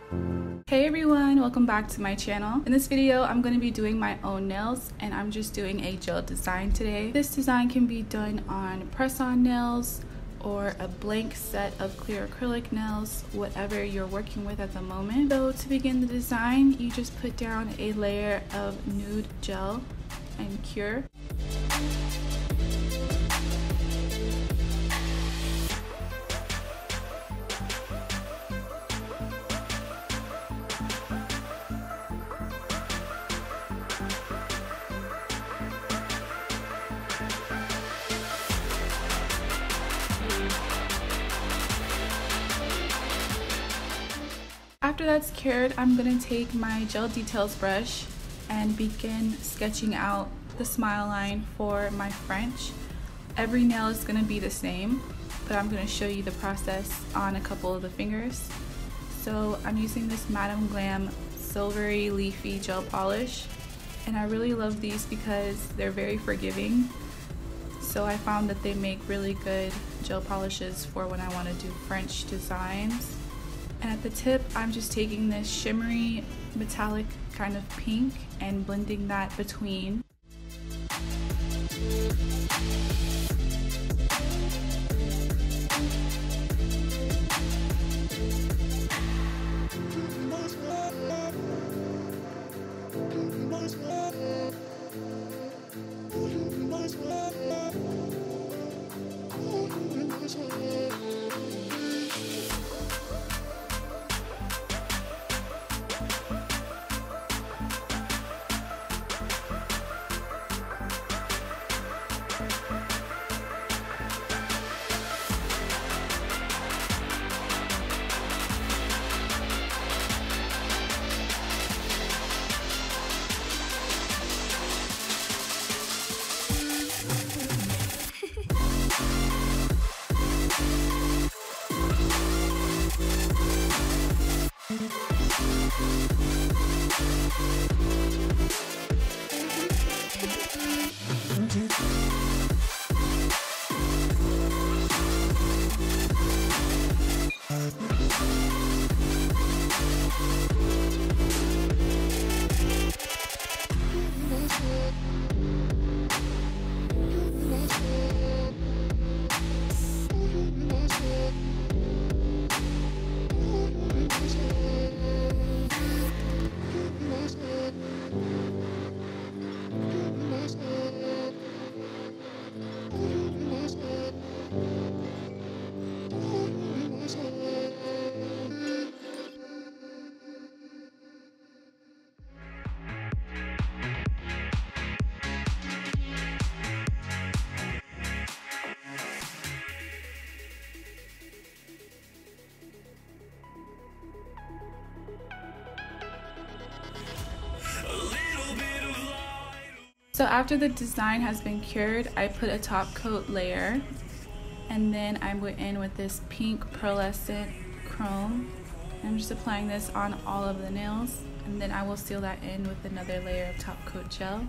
Hey everyone, welcome back to my channel. In this video, I'm going to be doing my own nails and I'm just doing a gel design today. This design can be done on press-on nails or a blank set of clear acrylic nails, whatever you're working with at the moment. So to begin the design, you just put down a layer of nude gel and cure. After that's cured, I'm going to take my gel details brush and begin sketching out the smile line for my French. Every nail is going to be the same, but I'm going to show you the process on a couple of the fingers. So I'm using this Madam Glam silvery leafy gel polish, and I really love these because they're very forgiving. So I found that they make really good gel polishes for when I want to do French designs. And at the tip, I'm just taking this shimmery metallic kind of pink and blending that between. So after the design has been cured, I put a top coat layer, and then I went in with this pink pearlescent chrome. I'm just applying this on all of the nails, and then I will seal that in with another layer of top coat gel.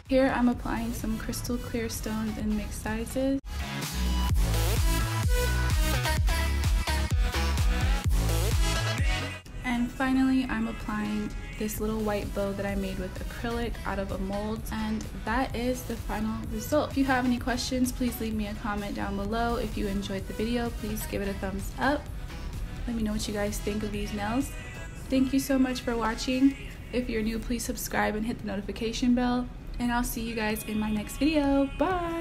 Here I'm applying some crystal clear stones in mixed sizes. And finally I'm applying this little white bow that I made with acrylic out of a mold, and that is the final result. If you have any questions, please leave me a comment down below. If you enjoyed the video, please give it a thumbs up. Let me know what you guys think of these nails. Thank you so much for watching. If you're new, please subscribe and hit the notification bell. And I'll see you guys in my next video. Bye!